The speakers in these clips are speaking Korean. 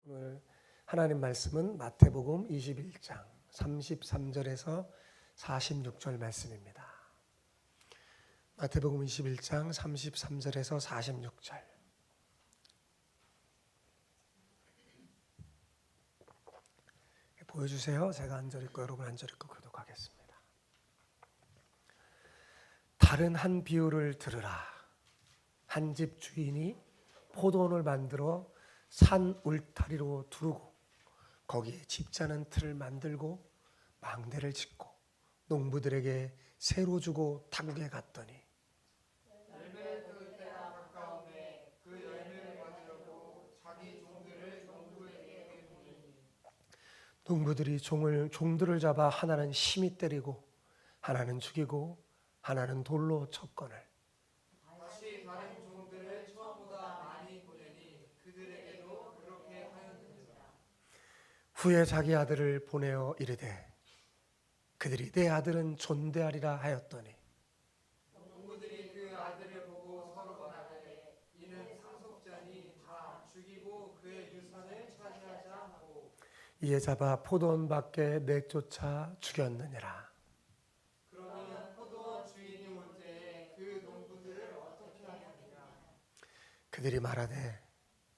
오늘 하나님 말씀은 마태복음 21장 33절에서 46절 말씀입니다. 마태복음 21장 33절에서 46절. 보여주세요. 제가 한 절 읽고 여러분 한 절 읽고 교독하겠습니다. 다른 한 비유를 들으라. 한 집 주인이 포도원을 만들어 산 울타리로 두르고 거기에 집자는 틀을 만들고 망대를 짓고 농부들에게 새로 주고 타국에 갔더니 열매 들 때가 가까우매 그 열매를 받으려고 자기 종들을 농부에게 보내니 농부들이 종들을 잡아 하나는 심히 때리고 하나는 죽이고 하나는 돌로 쳤거늘 다시 다른 종들을 처음보다 많이 보내니 그들에게도 그렇게 하였느니라. 후에 자기 아들을 보내어 이르되 그들이 내 아들은 존대하리라 하였더니 농부들이 그 아들을 보고 서로 말하되 이는 상속자니 다 죽이고 그의 유산을 차지하자 하고 이에 잡아 포도원 밖에 내쫓아 죽였느니라. 그러면 포도원 주인이 올 때에 그 농부들을 어떻게 하느니라. 그들이 말하되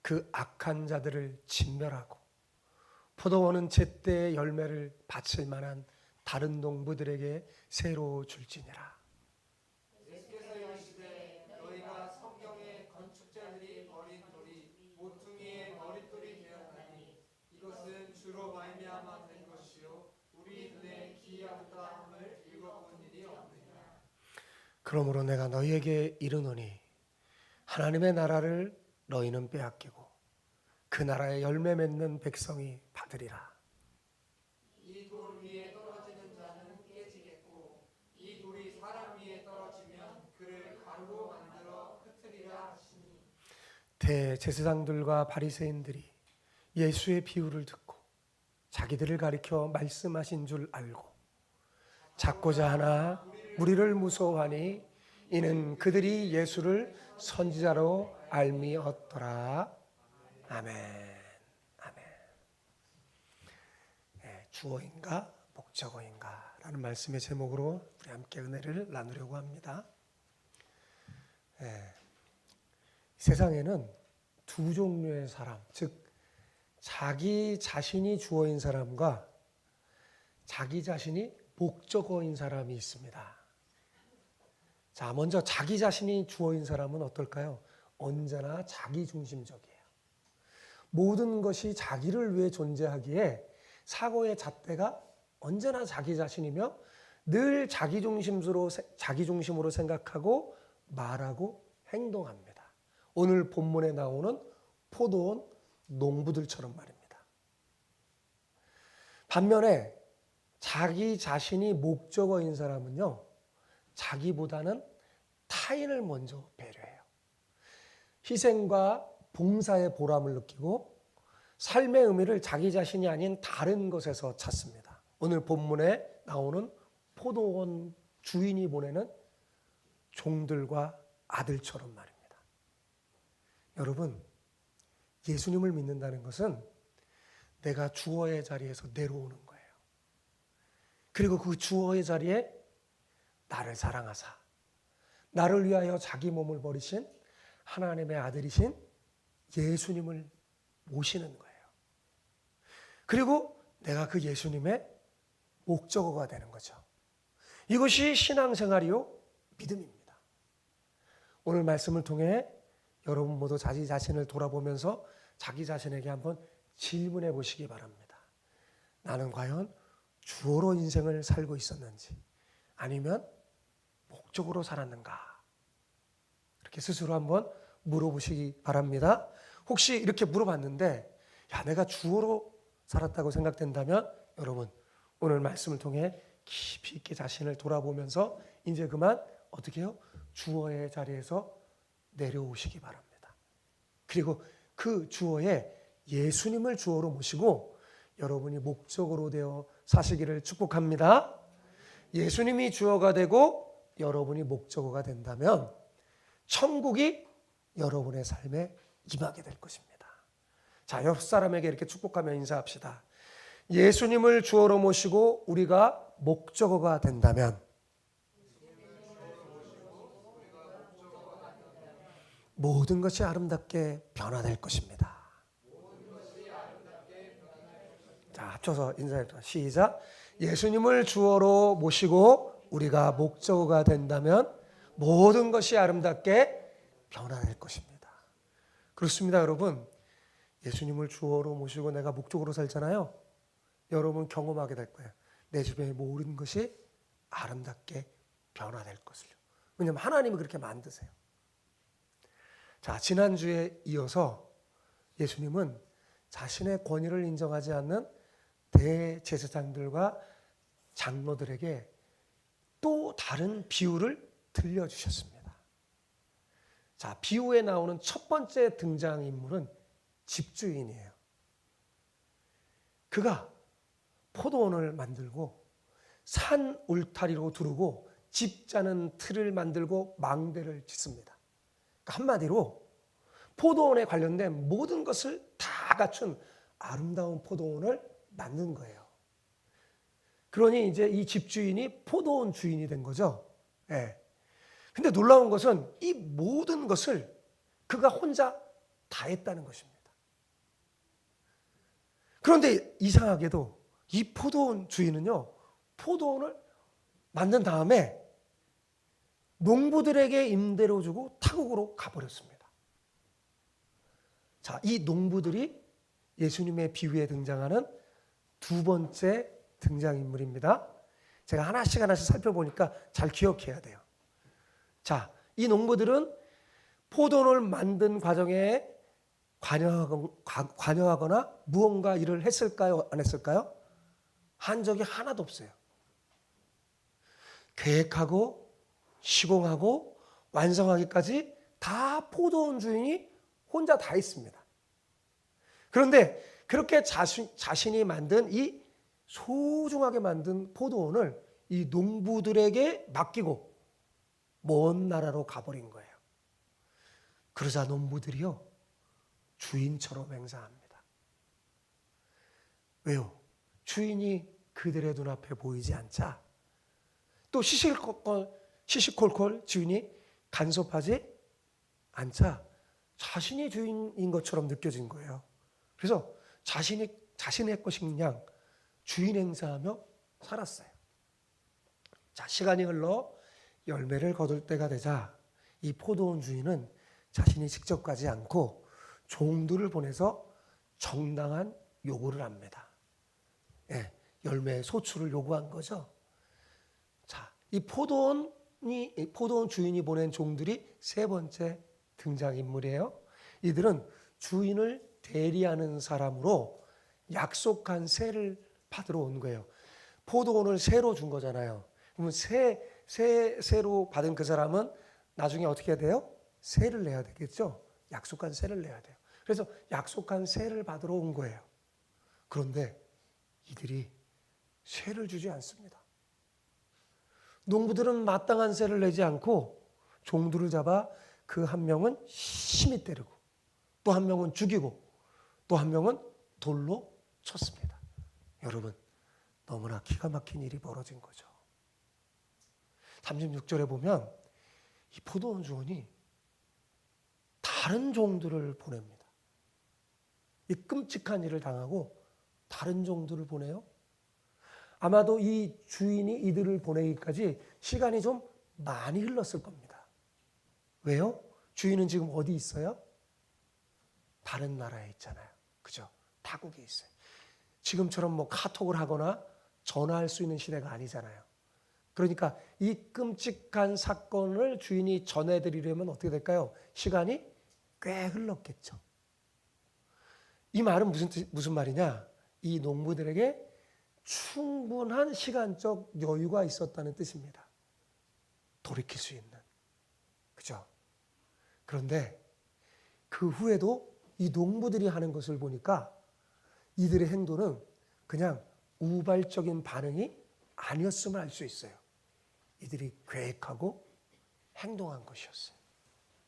그 악한 자들을 진멸하고 포도원은 제때의 열매를 바칠 만한 다른 농부들에게 새로 줄지니라. 예수께서 이르시되 너희가 성경에 건축자들이 버린 돌이 모퉁이의 머릿돌이 되었나니 이것은 주로 말미암아 된 것이요 우리 눈에 기이하다 함을 읽어본 일이 없느냐. 그러므로 내가 너희에게 이르노니 하나님의 나라를 너희는 빼앗기고 그 나라의 열매 맺는 백성이 받으리라. 이 돌 위에 떨어지는 자는 깨지겠고 이 돌이 사람 위에 떨어지면 그를 가루로 만들어 흩으리라 하시니 대제사장들과 바리새인들이 예수의 비유를 듣고 자기들을 가리켜 말씀하신 줄 알고 잡고자 하나 무리를 무서워하니 이는 그들이 예수를 선지자로 알미었더라. 아멘. 아멘. 주어인가 목적어인가 라는 말씀의 제목으로 우리 함께 은혜를 나누려고 합니다. 세상에는 두 종류의 사람, 즉 자기 자신이 주어인 사람과 자기 자신이 목적어인 사람이 있습니다. 자, 먼저 자기 자신이 주어인 사람은 어떨까요? 언제나 자기중심적이에요. 모든 것이 자기를 위해 존재하기에 사고의 잣대가 언제나 자기 자신이며 늘 자기중심으로 생각하고 말하고 행동합니다. 오늘 본문에 나오는 포도원 농부들처럼 말입니다. 반면에 자기 자신이 목적어인 사람은요, 자기보다는 타인을 먼저 배려해요. 희생과 봉사의 보람을 느끼고 삶의 의미를 자기 자신이 아닌 다른 것에서 찾습니다. 오늘 본문에 나오는 포도원 주인이 보내는 종들과 아들처럼 말입니다. 여러분, 예수님을 믿는다는 것은 내가 주어의 자리에서 내려오는 거예요. 그리고 그 주어의 자리에 나를 사랑하사 나를 위하여 자기 몸을 버리신 하나님의 아들이신 예수님을 모시는 거예요. 그리고 내가 그 예수님의 목적어가 되는 거죠. 이것이 신앙생활이요 믿음입니다. 오늘 말씀을 통해 여러분 모두 자기 자신을 돌아보면서 자기 자신에게 한번 질문해 보시기 바랍니다. 나는 과연 주어로 인생을 살고 있었는지 아니면 목적으로 살았는가? 이렇게 스스로 한번 물어보시기 바랍니다. 혹시 이렇게 물어봤는데 야, 내가 주어로 살았다고 생각된다면 여러분 오늘 말씀을 통해 깊이 있게 자신을 돌아보면서 이제 그만 어떻게 해요? 주어의 자리에서 내려오시기 바랍니다. 그리고 그 주어에 예수님을 주어로 모시고 여러분이 목적으로 되어 사시기를 축복합니다. 예수님이 주어가 되고 여러분이 목적어가 된다면 천국이 여러분의 삶에 임하게 될 것입니다. 자, 옆 사람에게 이렇게 축복하며 인사합시다. 예수님을 주어로 모시고 우리가 목적어가 된다면 모든 것이 아름답게 변화될 것입니다. 자, 합쳐서 인사합니다. 시작. 예수님을 주어로 모시고 우리가 목적어가 된다면 모든 것이 아름답게 변화될 것입니다. 그렇습니다, 여러분. 예수님을 주어로 모시고 내가 목적으로 살잖아요. 여러분 경험하게 될 거예요. 내 주변의 모든 것이 아름답게 변화될 것을요. 왜냐하면 하나님이 그렇게 만드세요. 자, 지난주에 이어서 예수님은 자신의 권위를 인정하지 않는 대제사장들과 장로들에게 또 다른 비유를 들려주셨습니다. 자, 비유에 나오는 첫 번째 등장인물은 집주인이에요. 그가 포도원을 만들고 산 울타리로 두르고 집 짜는 틀을 만들고 망대를 짓습니다. 그러니까 한마디로 포도원에 관련된 모든 것을 다 갖춘 아름다운 포도원을 만든 거예요. 그러니 이제 이 집주인이 포도원 주인이 된 거죠. 예. 근데 놀라운 것은 이 모든 것을 그가 혼자 다 했다는 것입니다. 그런데 이상하게도 이 포도원 주인은요, 포도원을 만든 다음에 농부들에게 임대로 주고 타국으로 가버렸습니다. 자, 이 농부들이 예수님의 비유에 등장하는 두 번째 등장인물입니다. 제가 하나씩 살펴보니까 잘 기억해야 돼요. 자, 이 농부들은 포도원을 만든 과정에 관여하거나 무언가 일을 했을까요? 안 했을까요? 한 적이 하나도 없어요. 계획하고 시공하고 완성하기까지 다 포도원 주인이 혼자 다 했습니다. 그런데 그렇게 자신이 만든 이 소중하게 만든 포도원을 이 농부들에게 맡기고 먼 나라로 가버린 거예요. 그러자 농부들이요, 주인처럼 행사합니다. 왜요? 주인이 그들의 눈앞에 보이지 않자 또 시시콜콜 주인이 간섭하지 않자 자신이 주인인 것처럼 느껴진 거예요. 그래서 자신의 것인 양 주인 행사하며 살았어요. 자, 시간이 흘러 열매를 거둘 때가 되자 이 포도원 주인은 자신이 직접 가지 않고 종들을 보내서 정당한 요구를 합니다. 예, 열매 소출을 요구한 거죠. 자, 이 포도원 주인이 보낸 종들이 세 번째 등장인물이에요. 이들은 주인을 대리하는 사람으로 약속한 세를 받으러 온 거예요. 포도원을 세로 준 거잖아요. 그러면 세로 받은 그 사람은 나중에 어떻게 해야 돼요? 세를 내야 되겠죠. 약속한 세를 내야 돼요. 그래서 약속한 세를 받으러 온 거예요. 그런데 이들이 세를 주지 않습니다. 농부들은 마땅한 세를 내지 않고 종들을 잡아 그 한 명은 심히 때리고 또 한 명은 죽이고 또 한 명은 돌로 쳤습니다. 여러분, 너무나 기가 막힌 일이 벌어진 거죠. 36절에 보면 이 포도원 주인이 다른 종들을 보냅니다. 이 끔찍한 일을 당하고 다른 종들을 보내요. 아마도 이 주인이 이들을 보내기까지 시간이 좀 많이 흘렀을 겁니다. 왜요? 주인은 지금 어디 있어요? 다른 나라에 있잖아요. 그죠? 타국에 있어요. 지금처럼 뭐 카톡을 하거나 전화할 수 있는 시대가 아니잖아요. 그러니까 이 끔찍한 사건을 주인이 전해드리려면 어떻게 될까요? 시간이 꽤 흘렀겠죠. 이 말은 무슨 말이냐? 이 농부들에게 충분한 시간적 여유가 있었다는 뜻입니다. 돌이킬 수 있는. 그죠? 그런데 그 후에도 이 농부들이 하는 것을 보니까 이들의 행동은 그냥 우발적인 반응이 아니었음을 알 수 있어요. 이들이 계획하고 행동한 것이었어요.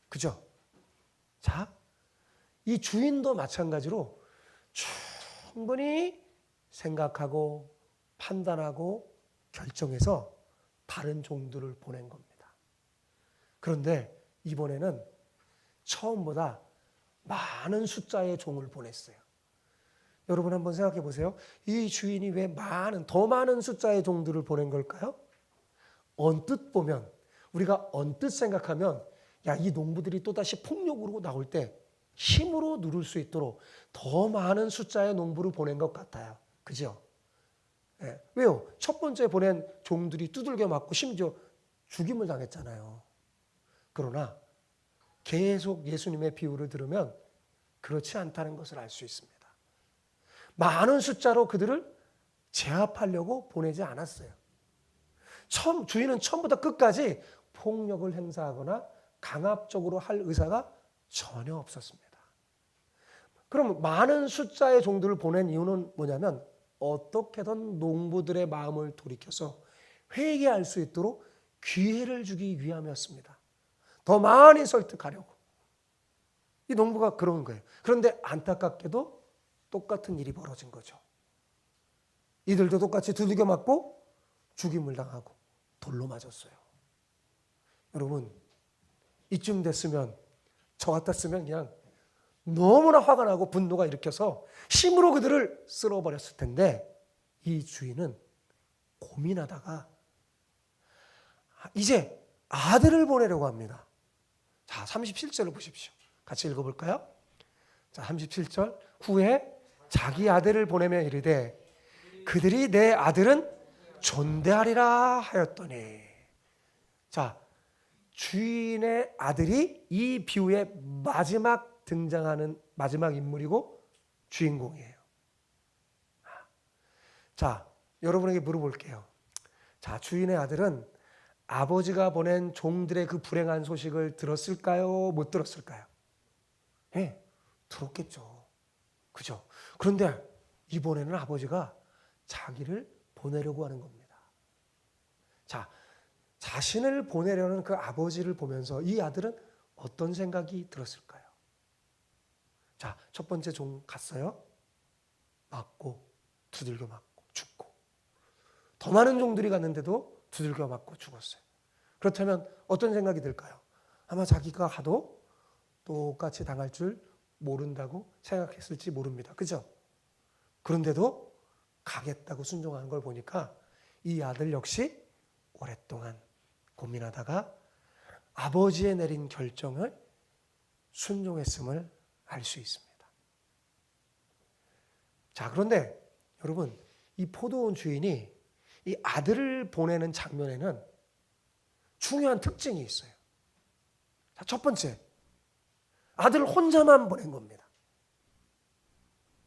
그죠? 자, 이 주인도 마찬가지로 충분히 생각하고 판단하고 결정해서 다른 종들을 보낸 겁니다. 그런데 이번에는 처음보다 많은 숫자의 종을 보냈어요. 여러분 한번 생각해 보세요. 이 주인이 왜 더 많은 숫자의 종들을 보낸 걸까요? 언뜻 보면, 우리가 언뜻 생각하면, 야, 이 농부들이 또다시 폭력으로 나올 때 힘으로 누를 수 있도록 더 많은 숫자의 농부를 보낸 것 같아요. 그죠? 예. 왜요? 첫 번째 보낸 종들이 두들겨 맞고 심지어 죽임을 당했잖아요. 그러나 계속 예수님의 비유를 들으면 그렇지 않다는 것을 알 수 있습니다. 많은 숫자로 그들을 제압하려고 보내지 않았어요. 주인은 처음부터 끝까지 폭력을 행사하거나 강압적으로 할 의사가 전혀 없었습니다. 그럼 많은 숫자의 종들을 보낸 이유는 뭐냐면 어떻게든 농부들의 마음을 돌이켜서 회개할 수 있도록 기회를 주기 위함이었습니다. 더 많이 설득하려고. 이 농부가 그런 거예요. 그런데 안타깝게도 똑같은 일이 벌어진 거죠. 이들도 똑같이 두들겨 맞고 죽임을 당하고 돌로 맞았어요. 여러분, 이쯤 됐으면 저 같았으면 그냥 너무나 화가 나고 분노가 일으켜서 힘으로 그들을 쓸어버렸을 텐데 이 주인은 고민하다가 이제 아들을 보내려고 합니다. 자, 37절을 보십시오. 같이 읽어볼까요? 자, 37절. 후에 자기 아들을 보내며 이르되 그들이 내 아들은 존대하리라 하였더니. 자, 주인의 아들이 이 비유의 마지막 등장하는 마지막 인물이고 주인공이에요. 자, 여러분에게 물어볼게요. 자, 주인의 아들은 아버지가 보낸 종들의 그 불행한 소식을 들었을까요? 못 들었을까요? 네, 들었겠죠. 그죠? 그런데 이번에는 아버지가 자기를 보내려고 하는 겁니다. 자, 자신을 보내려는 그 아버지를 보면서 이 아들은 어떤 생각이 들었을까요? 자, 첫 번째 종 갔어요. 맞고, 두들겨 맞고, 죽고. 더 많은 종들이 갔는데도 두들겨 맞고 죽었어요. 그렇다면 어떤 생각이 들까요? 아마 자기가 가도 똑같이 당할 줄 모른다고 생각했을지 모릅니다. 그죠? 그런데도 가겠다고 순종하는 걸 보니까 이 아들 역시 오랫동안 고민하다가 아버지의 내린 결정을 순종했음을 알 수 있습니다. 자, 그런데 여러분, 이 포도원 주인이 이 아들을 보내는 장면에는 중요한 특징이 있어요. 자, 첫 번째, 아들 혼자만 보낸 겁니다.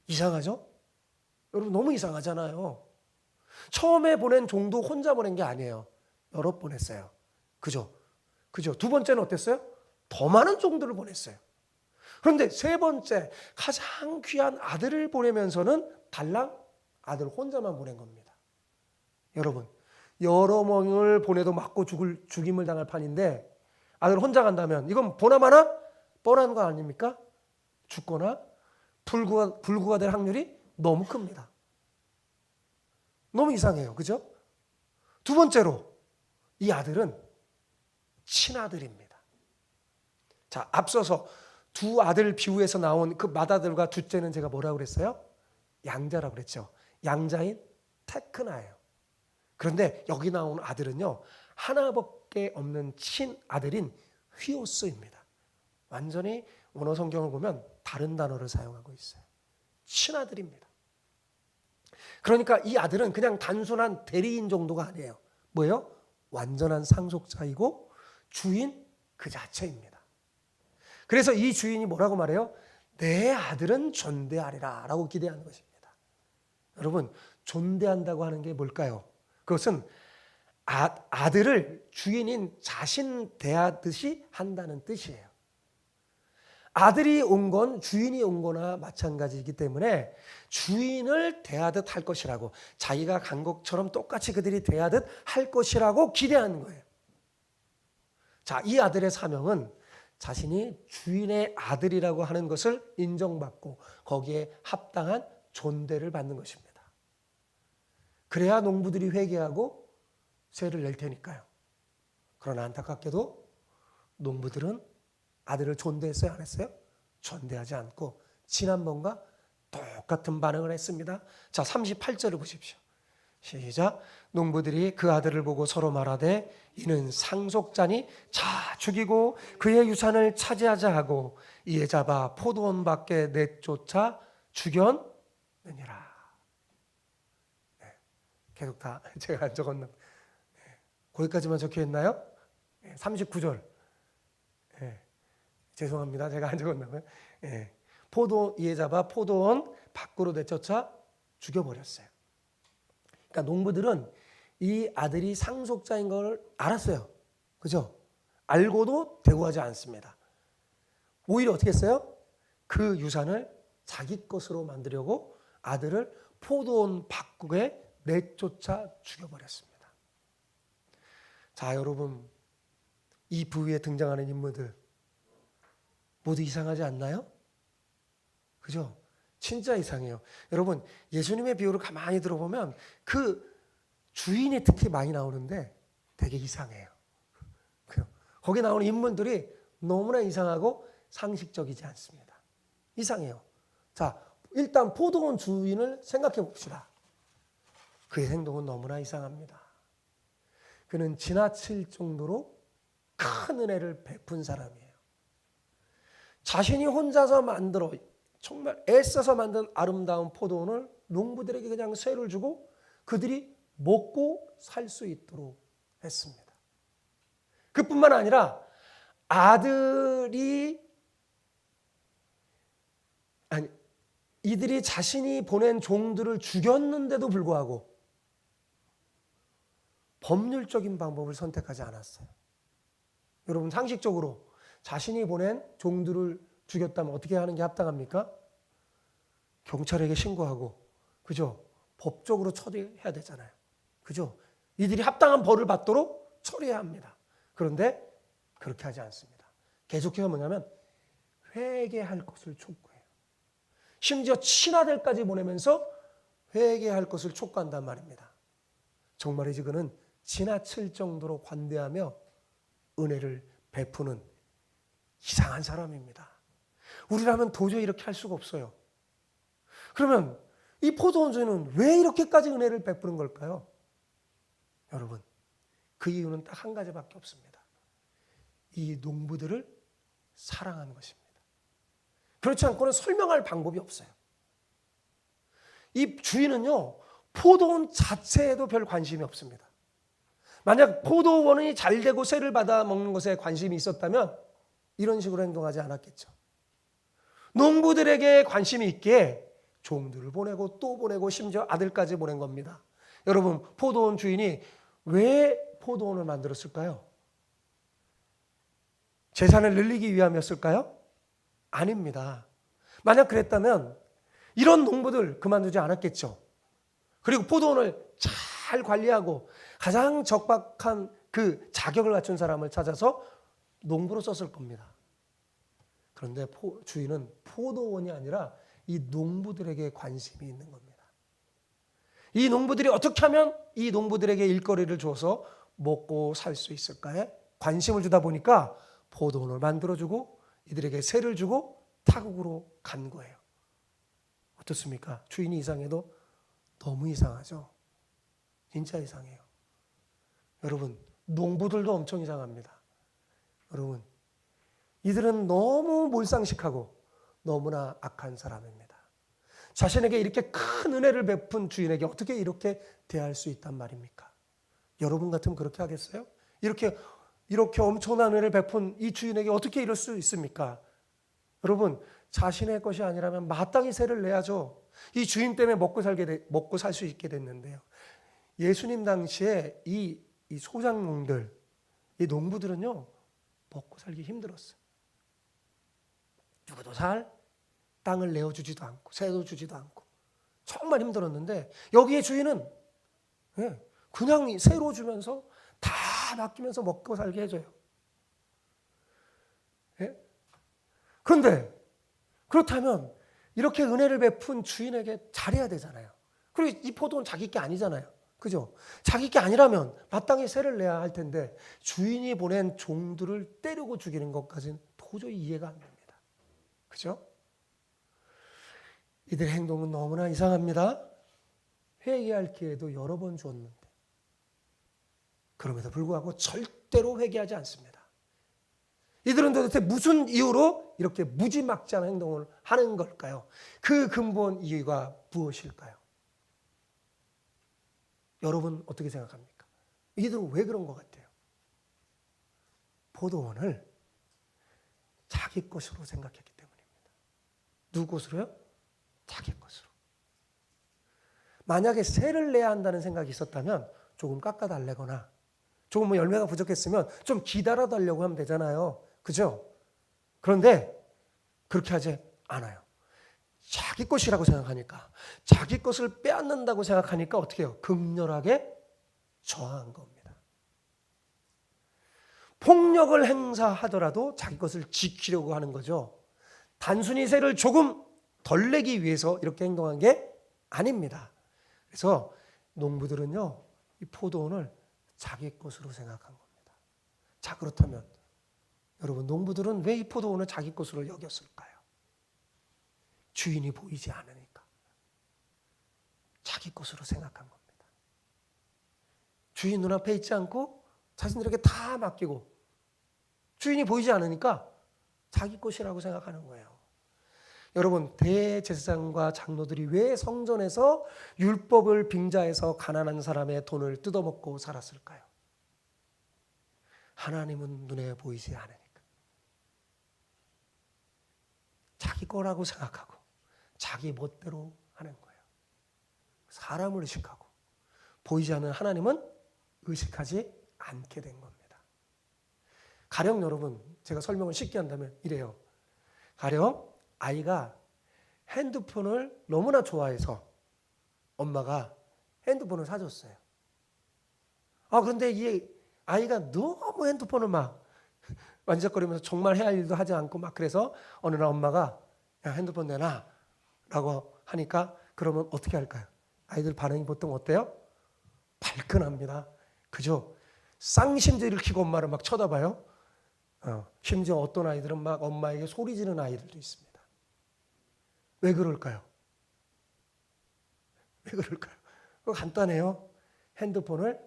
이상하죠? 여러분, 너무 이상하잖아요. 처음에 보낸 종도 혼자 보낸 게 아니에요. 여러 보냈어요. 그죠? 두 번째는 어땠어요? 더 많은 종들을 보냈어요. 그런데 세 번째, 가장 귀한 아들을 보내면서는 달랑 아들 혼자만 보낸 겁니다. 여러분, 여러 명을 보내도 맞고 죽임을 당할 판인데 아들 혼자 간다면 이건 보나마나 뻔한 거 아닙니까? 죽거나 불구가 될 확률이 너무 큽니다. 너무 이상해요. 그죠? 두 번째로 이 아들은 친아들입니다. 자, 앞서서 두 아들 비유에서 나온 그 맏아들과 둘째는 제가 뭐라고 그랬어요? 양자라고 그랬죠. 양자인 테크나예요. 그런데 여기 나온 아들은요, 하나밖에 없는 친아들인 휘오스입니다. 완전히 원어 성경을 보면 다른 단어를 사용하고 있어요. 친아들입니다. 그러니까 이 아들은 그냥 단순한 대리인 정도가 아니에요. 뭐예요? 완전한 상속자이고 주인 그 자체입니다. 그래서 이 주인이 뭐라고 말해요? 내 아들은 존대하리라 라고 기대하는 것입니다. 여러분, 존대한다고 하는 게 뭘까요? 그것은 아들을 주인인 자신 대하듯이 한다는 뜻이에요. 아들이 온 건 주인이 온 거나 마찬가지이기 때문에 주인을 대하듯 할 것이라고, 자기가 간 것처럼 똑같이 그들이 대하듯 할 것이라고 기대하는 거예요. 자, 이 아들의 사명은 자신이 주인의 아들이라고 하는 것을 인정받고 거기에 합당한 존대를 받는 것입니다. 그래야 농부들이 회개하고 세를 낼 테니까요. 그러나 안타깝게도 농부들은 아들을 존대했어요, 안 했어요? 존대하지 않고 지난번과 똑같은 반응을 했습니다. 자, 38절을 보십시오. 시작. 농부들이 그 아들을 보고 서로 말하되 이는 상속자니 자 죽이고 그의 유산을 차지하자 하고 이에 잡아 포도원 밖에 내쫓아 죽였느니라. 네, 계속 다 제가 안 적었나? 거기까지만 적혀 있나요? 39절. 죄송합니다. 제가 안 적었나 봐요. 이에 잡아 포도원 밖으로 내쫓아 죽여버렸어요. 그러니까 농부들은 이 아들이 상속자인 걸 알았어요. 그죠? 알고도 대우하지 않습니다. 오히려 어떻게 했어요? 그 유산을 자기 것으로 만들려고 아들을 포도원 밖에 내쫓아 죽여버렸습니다. 자, 여러분, 이 부위에 등장하는 인물들 모두 이상하지 않나요? 그죠? 진짜 이상해요. 여러분, 예수님의 비유를 가만히 들어보면 그 주인이 특히 많이 나오는데 되게 이상해요. 거기 나오는 인물들이 너무나 이상하고 상식적이지 않습니다. 이상해요. 자, 일단 포도원 주인을 생각해 봅시다. 그의 행동은 너무나 이상합니다. 그는 지나칠 정도로 큰 은혜를 베푼 사람이에요. 자신이 혼자서 만들어 정말 애써서 만든 아름다운 포도원을 농부들에게 그냥 쇠를 주고 그들이 먹고 살 수 있도록 했습니다. 그뿐만 아니라 이들이 자신이 보낸 종들을 죽였는데도 불구하고 법률적인 방법을 선택하지 않았어요. 여러분, 상식적으로 자신이 보낸 종들을 죽였다면 어떻게 하는 게 합당합니까? 경찰에게 신고하고, 그죠? 법적으로 처리해야 되잖아요. 그죠? 이들이 합당한 벌을 받도록 처리해야 합니다. 그런데 그렇게 하지 않습니다. 계속해서 뭐냐면 회개할 것을 촉구해요. 심지어 친아들까지 보내면서 회개할 것을 촉구한단 말입니다. 정말이지 그는 지나칠 정도로 관대하며 은혜를 베푸는 이상한 사람입니다. 우리라면 도저히 이렇게 할 수가 없어요. 그러면 이 포도원 주인은 왜 이렇게까지 은혜를 베푸는 걸까요? 여러분, 그 이유는 딱 한 가지밖에 없습니다. 이 농부들을 사랑하는 것입니다. 그렇지 않고는 설명할 방법이 없어요. 이 주인은요, 포도원 자체에도 별 관심이 없습니다. 만약 포도원이 잘 되고 쇠를 받아 먹는 것에 관심이 있었다면 이런 식으로 행동하지 않았겠죠. 농부들에게 관심이 있기에 종들을 보내고 또 보내고 심지어 아들까지 보낸 겁니다. 여러분, 포도원 주인이 왜 포도원을 만들었을까요? 재산을 늘리기 위함이었을까요? 아닙니다. 만약 그랬다면 이런 농부들 그만두지 않았겠죠. 그리고 포도원을 잘 관리하고 가장 적박한 그 자격을 갖춘 사람을 찾아서 농부로 썼을 겁니다. 그런데 주인은 포도원이 아니라 이 농부들에게 관심이 있는 겁니다. 이 농부들이 어떻게 하면 이 농부들에게 일거리를 줘서 먹고 살 수 있을까에 관심을 주다 보니까 포도원을 만들어주고 이들에게 세를 주고 타국으로 간 거예요. 어떻습니까? 주인이 이상해도 너무 이상하죠? 진짜 이상해요. 여러분, 농부들도 엄청 이상합니다. 여러분, 이들은 너무 몰상식하고 너무나 악한 사람입니다. 자신에게 이렇게 큰 은혜를 베푼 주인에게 어떻게 이렇게 대할 수 있단 말입니까? 여러분 같으면 그렇게 하겠어요? 이렇게 엄청난 은혜를 베푼 이 주인에게 어떻게 이럴 수 있습니까? 여러분, 자신의 것이 아니라면 마땅히 세를 내야죠. 이 주인 때문에 먹고 살 수 있게 됐는데요. 예수님 당시에 이 소작농들, 이 농부들은요, 먹고 살기 힘들었어요. 누구도 땅을 내어주지도 않고 새도 주지도 않고 정말 힘들었는데 여기에 주인은 그냥 새로 주면서 다 맡기면서 먹고 살게 해줘요. 그런데 그렇다면 이렇게 은혜를 베푼 주인에게 잘해야 되잖아요. 그리고 이 포도는 자기 게 아니잖아요. 그죠? 자기 게 아니라면 마땅히 세를 내야 할 텐데 주인이 보낸 종들을 때리고 죽이는 것까지는 도저히 이해가 안 됩니다. 그죠? 이들의 행동은 너무나 이상합니다. 회개할 기회도 여러 번 줬는데 그럼에도 불구하고 절대로 회개하지 않습니다. 이들은 도대체 무슨 이유로 이렇게 무지막지한 행동을 하는 걸까요? 그 근본 이유가 무엇일까요? 여러분 어떻게 생각합니까? 이들은 왜 그런 것 같아요? 포도원을 자기 것으로 생각했기 때문입니다. 누구 것으로요? 자기 것으로. 만약에 세를 내야 한다는 생각이 있었다면 조금 깎아달래거나 조금 뭐 열매가 부족했으면 좀 기다려달라고 하면 되잖아요. 그죠? 그런데 그렇게 하지 않아요. 자기 것이라고 생각하니까, 자기 것을 빼앗는다고 생각하니까 어떻게 해요? 극렬하게 저항한 겁니다. 폭력을 행사하더라도 자기 것을 지키려고 하는 거죠. 단순히 세를 조금 덜 내기 위해서 이렇게 행동한 게 아닙니다. 그래서 농부들은요, 이 포도원을 자기 것으로 생각한 겁니다. 자, 그렇다면 여러분, 농부들은 왜 이 포도원을 자기 것으로 여겼을까요? 주인이 보이지 않으니까 자기 것으로 생각한 겁니다. 주인 눈앞에 있지 않고 자신들에게 다 맡기고 주인이 보이지 않으니까 자기 것이라고 생각하는 거예요. 여러분, 대제사장과 장로들이 왜 성전에서 율법을 빙자해서 가난한 사람의 돈을 뜯어먹고 살았을까요? 하나님은 눈에 보이지 않으니까. 자기 거라고 생각하고 자기 멋대로 하는 거예요. 사람을 의식하고 보이지 않는 하나님은 의식하지 않게 된 겁니다. 가령 여러분, 제가 설명을 쉽게 한다면 이래요. 가령 아이가 핸드폰을 너무나 좋아해서 엄마가 핸드폰을 사줬어요. 그런데 이 아이가 너무 핸드폰을 막 만지작거리면서 정말 해야 할 일도 하지 않고 막 그래서 어느 날 엄마가 야, 핸드폰 내놔 라고 하니까 그러면 어떻게 할까요? 아이들 반응이 보통 어때요? 발끈합니다. 그죠? 쌍심지를 켜고 엄마를 막 쳐다봐요. 심지어 어떤 아이들은 막 엄마에게 소리 지르는 아이들도 있습니다. 왜 그럴까요? 왜 그럴까요? 그거 간단해요. 핸드폰을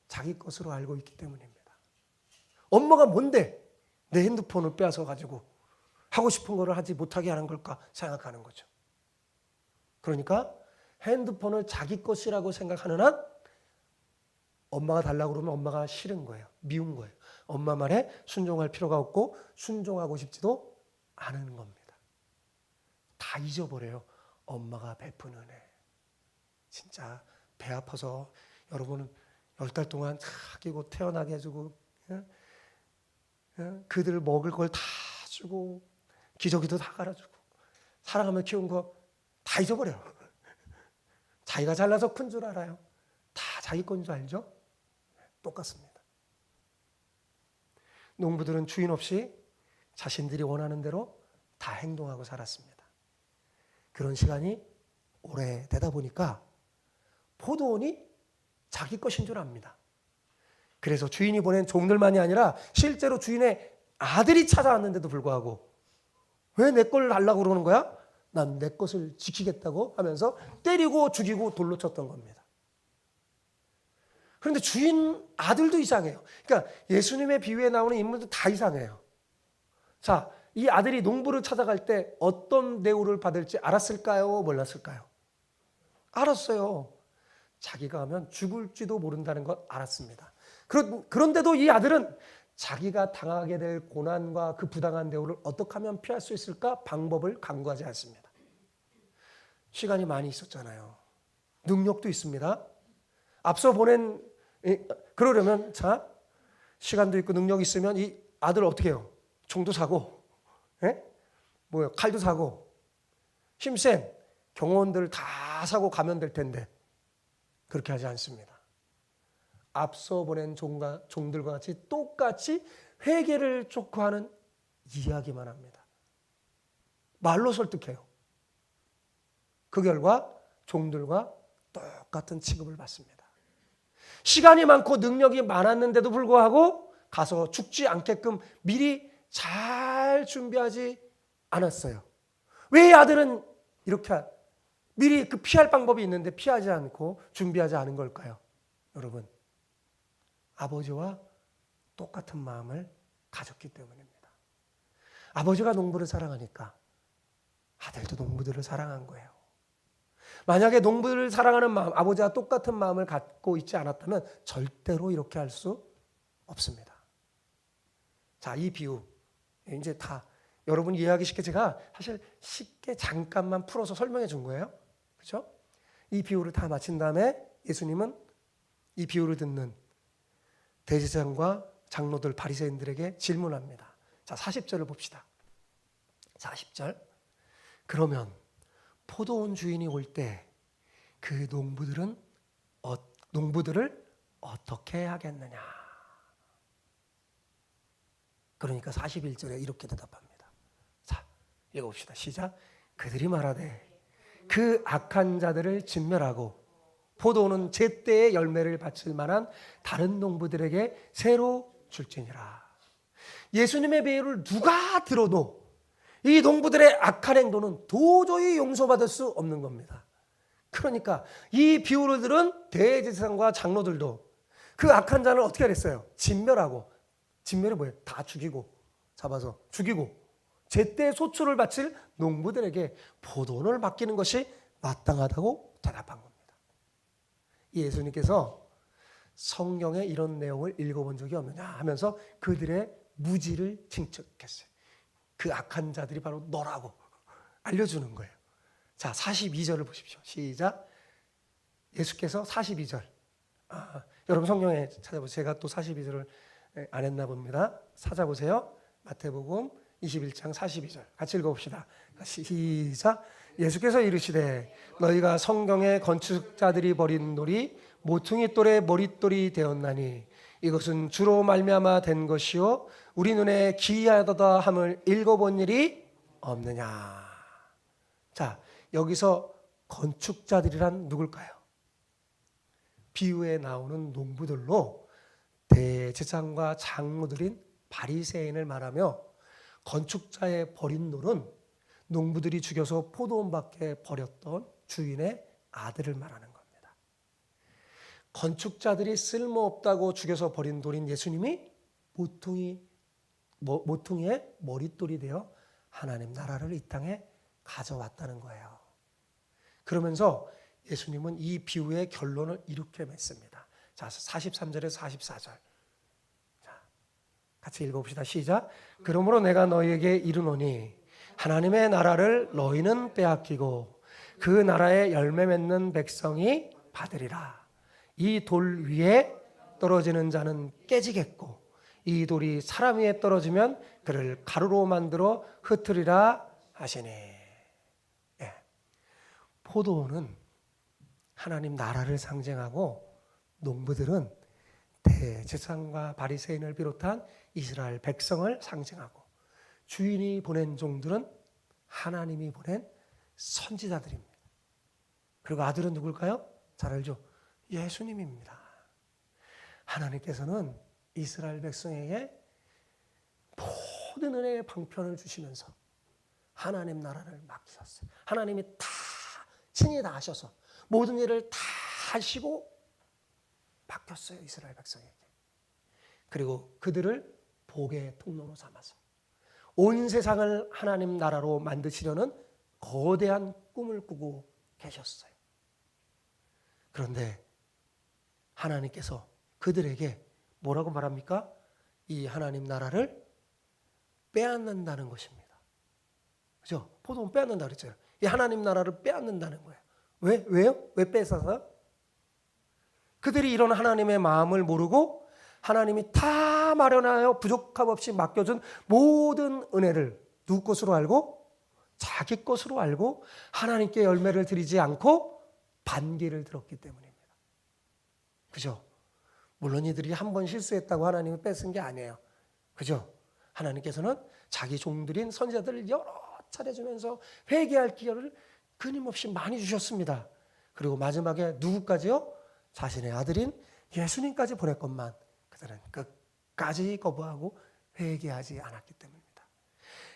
자기 것으로 알고 있기 때문입니다. 엄마가 뭔데 내 핸드폰을 빼앗아 가지고 하고 싶은 거를 하지 못하게 하는 걸까 생각하는 거죠. 그러니까 핸드폰을 자기 것이라고 생각하는 한 엄마가 달라고 그러면 엄마가 싫은 거예요. 미운 거예요. 엄마 말에 순종할 필요가 없고 순종하고 싶지도 않은 겁니다. 다 잊어버려요. 엄마가 베푼 은혜. 진짜 배 아파서 여러분은 10달 동안 사귀고 태어나게 해주고 그들 먹을 걸 다 주고 기저귀도 다 갈아주고 사랑하며 키운 거 다 잊어버려요. 자기가 잘나서 큰 줄 알아요. 다 자기 건 줄 알죠? 똑같습니다. 농부들은 주인 없이 자신들이 원하는 대로 다 행동하고 살았습니다. 그런 시간이 오래되다 보니까 포도원이 자기 것인 줄 압니다. 그래서 주인이 보낸 종들만이 아니라 실제로 주인의 아들이 찾아왔는데도 불구하고 왜 내 걸 달라고 그러는 거야? 난 내 것을 지키겠다고 하면서 때리고 죽이고 돌로 쳤던 겁니다. 그런데 주인 아들도 이상해요. 그러니까 예수님의 비유에 나오는 인물도 다 이상해요. 자, 이 아들이 농부를 찾아갈 때 어떤 대우를 받을지 알았을까요? 몰랐을까요? 알았어요. 자기가 하면 죽을지도 모른다는 걸 알았습니다. 그런데도 이 아들은 자기가 당하게 될 고난과 그 부당한 대우를 어떻게 하면 피할 수 있을까? 방법을 강구하지 않습니다. 시간이 많이 있었잖아요. 능력도 있습니다. 앞서 보낸 그러려면 자 시간도 있고 능력이 있으면 이 아들 어떻게 해요? 총도 사고 칼도 사고 힘센 경호원들 다 사고 가면 될 텐데 그렇게 하지 않습니다. 앞서 보낸 종들과 같이 똑같이 회개를 촉구하는 이야기만 합니다. 말로 설득해요. 그 결과 종들과 똑같은 취급을 받습니다. 시간이 많고 능력이 많았는데도 불구하고 가서 죽지 않게끔 미리 잘 준비하지 않았어요. 왜 아들은 이렇게 미리 그 피할 방법이 있는데 피하지 않고 준비하지 않은 걸까요? 여러분, 아버지와 똑같은 마음을 가졌기 때문입니다. 아버지가 농부를 사랑하니까 아들도 농부들을 사랑한 거예요. 만약에 농부를 사랑하는 마음, 아버지와 똑같은 마음을 갖고 있지 않았다면 절대로 이렇게 할 수 없습니다. 자, 이 비유 이제 다 여러분 이해하기 쉽게 제가 사실 쉽게 잠깐만 풀어서 설명해 준 거예요. 그렇죠? 이 비유를 다 마친 다음에 예수님은 이 비유를 듣는 대제사장과 장로들 바리새인들에게 질문합니다. 자, 40절을 봅시다. 40절. 그러면 포도원 주인이 올 때 그 농부들을 어떻게 하겠느냐? 그러니까 41절에 이렇게 대답합니다. 자, 읽어봅시다. 시작. 그들이 말하되 그 악한 자들을 진멸하고 포도원은 제때의 열매를 바칠 만한 다른 농부들에게 새로 줄지니라. 예수님의 비유를 누가 들어도 이 농부들의 악한 행동은 도저히 용서받을 수 없는 겁니다. 그러니까 이 비유를 들은 대제사장과 장로들도 그 악한 자를 어떻게 했어요? 진멸하고, 진멸이 뭐예요? 다 죽이고, 잡아서 죽이고 제때 소출을 바칠 농부들에게 포도원을 맡기는 것이 마땅하다고 대답한 겁니다. 예수님께서 성경에 이런 내용을 읽어본 적이 없느냐 하면서 그들의 무지를 칭찬했어요. 그 악한 자들이 바로 너라고 알려주는 거예요. 자, 42절을 보십시오. 시작. 예수께서 42절. 여러분 성경에 찾아보세요. 제가 또 42절을 안 했나 봅니다. 찾아보세요. 마태복음 21장 42절. 같이 읽어봅시다. 시작. 예수께서 이르시되 너희가 성경의 건축자들이 버린 돌이 모퉁이 돌의 머릿돌이 되었나니 이것은 주로 말미암아 된 것이요 우리 눈에 기이하다 함을 읽어본 일이 없느냐. 자, 여기서 건축자들이란 누굴까요? 비유에 나오는 농부들로 대제사장과 장로들인 바리새인을 말하며 건축자의 버린 돌은 농부들이 죽여서 포도원 밖에 버렸던 주인의 아들을 말하는 겁니다. 건축자들이 쓸모없다고 죽여서 버린 돌인 예수님이 모퉁이의 머릿돌이 되어 하나님 나라를 이 땅에 가져왔다는 거예요. 그러면서 예수님은 이 비유의 결론을 이렇게 맺습니다. 자, 43절에서 44절. 자, 같이 읽어봅시다. 시작. 그러므로 내가 너희에게 이르노니 하나님의 나라를 너희는 빼앗기고 그 나라의 열매 맺는 백성이 받으리라. 이 돌 위에 떨어지는 자는 깨지겠고 이 돌이 사람 위에 떨어지면 그를 가루로 만들어 흩으리라 하시니. 예. 포도원은 하나님 나라를 상징하고 농부들은 대제사장과 바리새인을 비롯한 이스라엘 백성을 상징하고 주인이 보낸 종들은 하나님이 보낸 선지자들입니다. 그리고 아들은 누굴까요? 잘 알죠? 예수님입니다. 하나님께서는 이스라엘 백성에게 모든 은혜의 방편을 주시면서 하나님 나라를 맡기셨어요. 하나님이 다 친히 다 하셔서 모든 일을 다 하시고 맡겼어요. 이스라엘 백성에게. 그리고 그들을 복의 통로로 삼아서 온 세상을 하나님 나라로 만드시려는 거대한 꿈을 꾸고 계셨어요. 그런데 하나님께서 그들에게 뭐라고 말합니까? 이 하나님 나라를 빼앗는다는 것입니다. 그죠? 포도원 빼앗는다 그랬잖아요. 이 하나님 나라를 빼앗는다는 거예요. 왜요? 왜 뺏어서? 그들이 이런 하나님의 마음을 모르고 하나님이 다 마련하여 부족함 없이 맡겨준 모든 은혜를 누구 것으로 알고? 자기 것으로 알고 하나님께 열매를 드리지 않고 반기를 들었기 때문입니다. 그죠? 물론 이들이 한 번 실수했다고 하나님을 뺏은 게 아니에요. 그죠? 하나님께서는 자기 종들인 선지자들을 여러 차려주면서 회개할 기회를 끊임없이 많이 주셨습니다. 그리고 마지막에 누구까지요? 자신의 아들인 예수님까지 보냈건만 그들은 끝까지 거부하고 회개하지 않았기 때문입니다.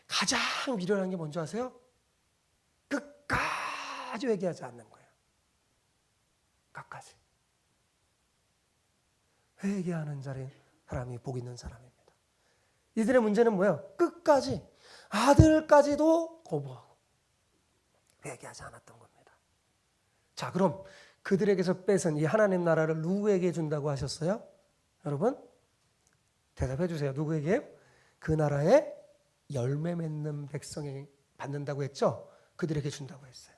가장 미련한 게 뭔지 아세요? 끝까지 회개하지 않는 거예요. 끝까지. 회개하는 사람이 복 있는 사람입니다. 이들의 문제는 뭐예요? 끝까지, 아들까지도 거부하고 회개하지 않았던 겁니다. 자, 그럼 그들에게서 뺏은 이 하나님 나라를 누구에게 준다고 하셨어요? 여러분 대답해 주세요. 누구에게요? 그 나라의 열매 맺는 백성이 받는다고 했죠? 그들에게 준다고 했어요.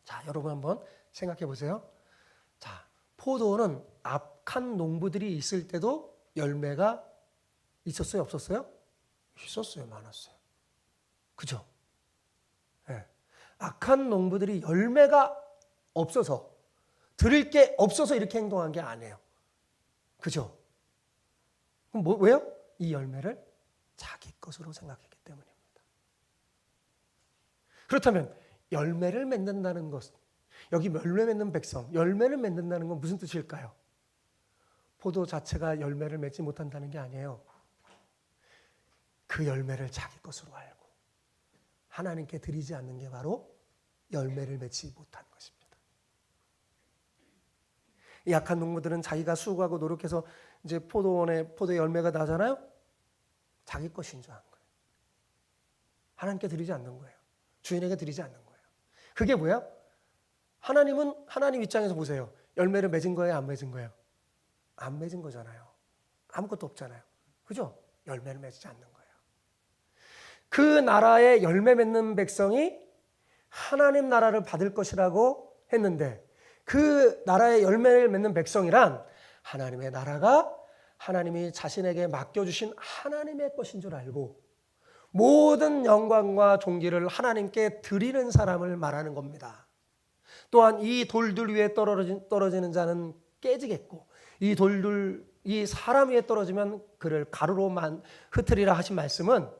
자, 여러분 한번 생각해 보세요. 자, 포도는 악한 농부들이 있을 때도 열매가 있었어요? 없었어요? 있었어요. 많았어요. 그죠? 네. 악한 농부들이 열매가 없어서, 들을 게 없어서 이렇게 행동한 게 아니에요. 그죠? 그럼 왜요? 이 열매를 자기 것으로 생각했기 때문입니다. 그렇다면 열매를 맺는다는 것, 여기 열매 맺는 백성, 열매를 맺는다는 건 무슨 뜻일까요? 포도 자체가 열매를 맺지 못한다는 게 아니에요. 그 열매를 자기 것으로 알고 하나님께 드리지 않는 게 바로 열매를 맺지 못한 것입니다. 이 악한 농부들은 자기가 수고하고 노력해서 이제 포도원에 포도 열매가 나잖아요. 자기 것인 줄 아는 거예요. 하나님께 드리지 않는 거예요. 주인에게 드리지 않는 거예요. 그게 뭐야? 하나님은 하나님 입장에서 보세요. 열매를 맺은 거예요? 안 맺은 거예요? 안 맺은 거잖아요. 아무것도 없잖아요. 그죠? 열매를 맺지 않는 거예요. 그 나라의 열매 맺는 백성이 하나님 나라를 받을 것이라고 했는데 그 나라의 열매를 맺는 백성이란 하나님의 나라가 하나님이 자신에게 맡겨주신 하나님의 것인 줄 알고 모든 영광과 존귀를 하나님께 드리는 사람을 말하는 겁니다. 또한 이 돌들 위에 떨어지는 자는 깨지겠고 이 사람 위에 떨어지면 그를 가루로만 흩으리라 하신 말씀은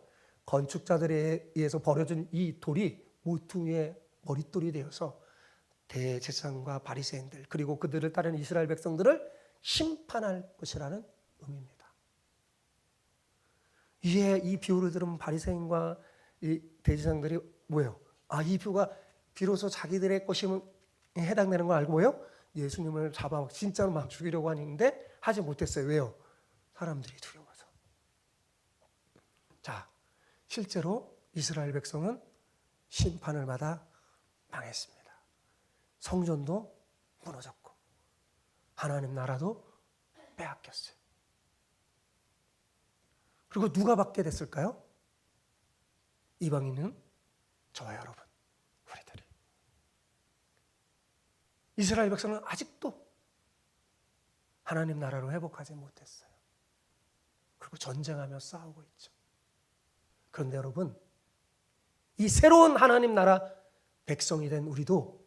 건축자들에 의해서 버려진 이 돌이 모퉁이의 머릿돌이 되어서 대제사장과 바리새인들 그리고 그들을 따르는 이스라엘 백성들을 심판할 것이라는 의미입니다. 이에 이 비유를 들은 바리새인과 이 대제사장들이 뭐예요? 이 비유가 비로소 자기들의 것임에 해당되는 걸 알고 뭐예요? 예수님을 잡아 진짜로 막 죽이려고 하는데 하지 못했어요. 왜요? 사람들이 두려워서. 자, 실제로 이스라엘 백성은 심판을 받아 망했습니다. 성전도 무너졌고 하나님 나라도 빼앗겼어요. 그리고 누가 받게 됐을까요? 이방인은 저와 여러분, 우리들이. 이스라엘 백성은 아직도 하나님 나라로 회복하지 못했어요. 그리고 전쟁하며 싸우고 있죠. 그런데 여러분, 이 새로운 하나님 나라 백성이 된 우리도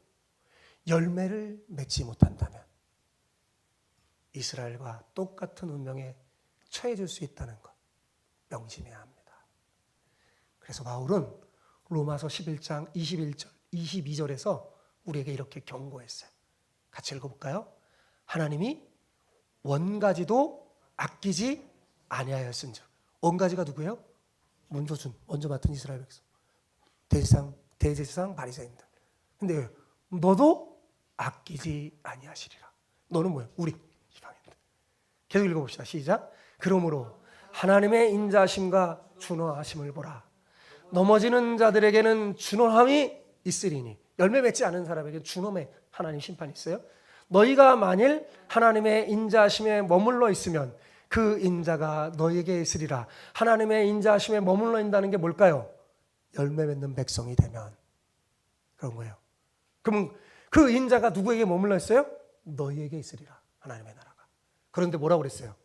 열매를 맺지 못한다면 이스라엘과 똑같은 운명에 처해질 수 있다는 것 명심해야 합니다. 그래서 바울은 로마서 11장 21절, 22절에서 우리에게 이렇게 경고했어요. 같이 읽어볼까요? 하나님이 원가지도 아끼지 아니하였은즉. 원가지가 누구예요? 먼저 맡은 이스라엘 백성, 대제사장 바리새인들. 근데 너도 아끼지 아니하시리라. 너는 뭐야? 우리 이방인들. 계속 읽어봅시다. 시작. 그러므로 하나님의 인자심과 준엄하심을 보라. 넘어지는 자들에게는 준엄함이 있으리니. 열매 맺지 않은 사람에게 준엄의 하나님 심판이 있어요. 너희가 만일 하나님의 인자심에 머물러 있으면 그 인자가 너희에게 있으리라. 하나님의 인자심에 머물러 있다는 게 뭘까요? 열매 맺는 백성이 되면 그런 거예요. 그럼 그 인자가 누구에게 머물러 있어요? 너희에게 있으리라. 하나님의 나라가. 그런데 뭐라고 그랬어요?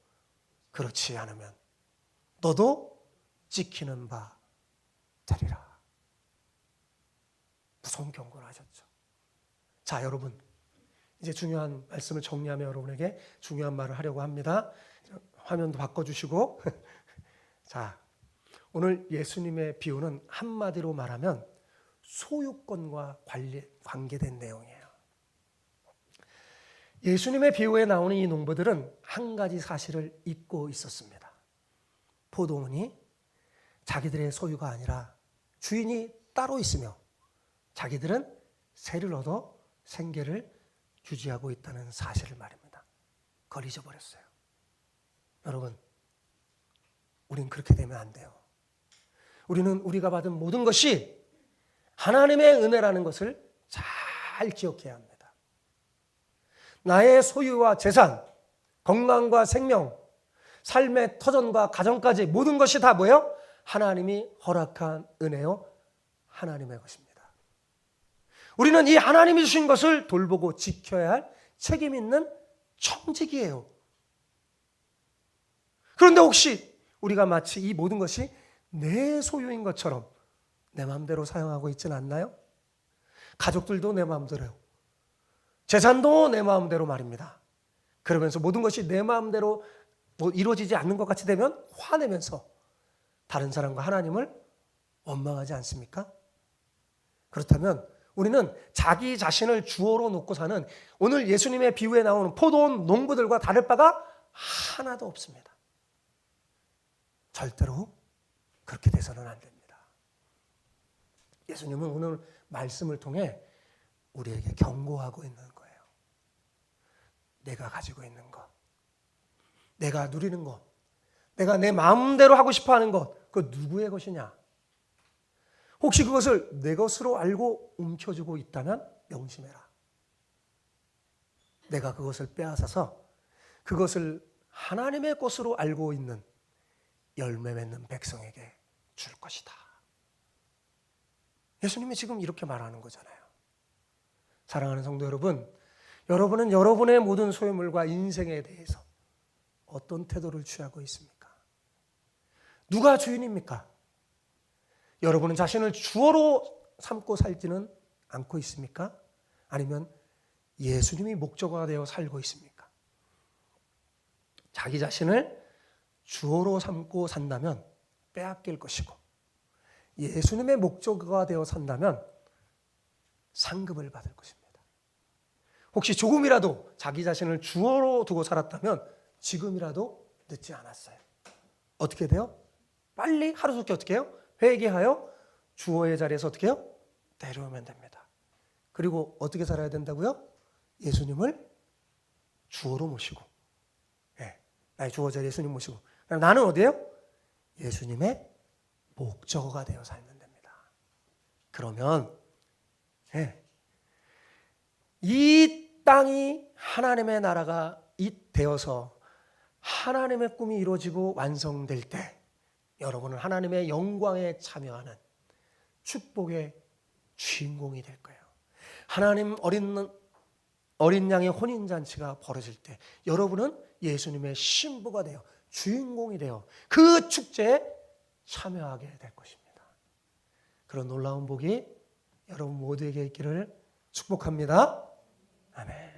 그렇지 않으면 너도 찍히는 바 되리라. 무서운 경고를 하셨죠. 자, 여러분, 이제 중요한 말씀을 정리하며 여러분에게 중요한 말을 하려고 합니다. 화면도 바꿔주시고 자, 오늘 예수님의 비유는 한마디로 말하면 소유권과 관계된 내용이에요. 예수님의 비유에 나오는 이 농부들은 한 가지 사실을 잊고 있었습니다. 포도원이 자기들의 소유가 아니라 주인이 따로 있으며 자기들은 세를 얻어 생계를 유지하고 있다는 사실을 말입니다. 그걸 잊어버렸어요. 여러분, 우린 그렇게 되면 안 돼요. 우리는 우리가 받은 모든 것이 하나님의 은혜라는 것을 잘 기억해야 합니다. 나의 소유와 재산, 건강과 생명, 삶의 터전과 가정까지 모든 것이 다 뭐예요? 하나님이 허락한 은혜요, 하나님의 것입니다. 우리는 이 하나님이 주신 것을 돌보고 지켜야 할 책임 있는 청직이에요. 그런데 혹시 우리가 마치 이 모든 것이 내 소유인 것처럼 내 마음대로 사용하고 있지는 않나요? 가족들도 내 마음대로요. 재산도 내 마음대로 말입니다. 그러면서 모든 것이 내 마음대로 이루어지지 않는 것 같이 되면 화내면서 다른 사람과 하나님을 원망하지 않습니까? 그렇다면 우리는 자기 자신을 주어로 놓고 사는 오늘 예수님의 비유에 나오는 포도원 농부들과 다를 바가 하나도 없습니다. 절대로 그렇게 돼서는 안 됩니다. 예수님은 오늘 말씀을 통해 우리에게 경고하고 있는 거예요. 내가 가지고 있는 것, 내가 누리는 것, 내가 내 마음대로 하고 싶어 하는 것, 그거 누구의 것이냐? 혹시 그것을 내 것으로 알고 움켜쥐고 있다면 명심해라. 내가 그것을 빼앗아서 그것을 하나님의 것으로 알고 있는 열매 맺는 백성에게 줄 것이다. 예수님이 지금 이렇게 말하는 거잖아요. 사랑하는 성도 여러분, 여러분은 여러분의 모든 소유물과 인생에 대해서 어떤 태도를 취하고 있습니까? 누가 주인입니까? 여러분은 자신을 주어로 삼고 살지는 않고 있습니까? 아니면 예수님이 목적어가 되어 살고 있습니까? 자기 자신을 주어로 삼고 산다면 빼앗길 것이고, 예수님의 목적어가 되어 산다면 상급을 받을 것입니다. 혹시 조금이라도 자기 자신을 주어로 두고 살았다면 지금이라도 늦지 않았어요. 어떻게 돼요? 빨리 하루속히 어떻게 해요? 회개하여 주어의 자리에서 어떻게 해요? 내려오면 됩니다. 그리고 어떻게 살아야 된다고요? 예수님을 주어로 모시고, 나의 주어 자리에 예수님 모시고, 그럼 나는 어디예요? 예수님의 목적어가 되어 살면 됩니다. 그러면 이 땅이 하나님의 나라가 되어서 하나님의 꿈이 이루어지고 완성될 때 여러분은 하나님의 영광에 참여하는 축복의 주인공이 될 거예요. 하나님 어린 양의 혼인잔치가 벌어질 때 여러분은 예수님의 신부가 되어 주인공이 되어 그 축제에 참여하게 될 것입니다. 그런 놀라운 복이 여러분 모두에게 있기를 축복합니다. 아멘.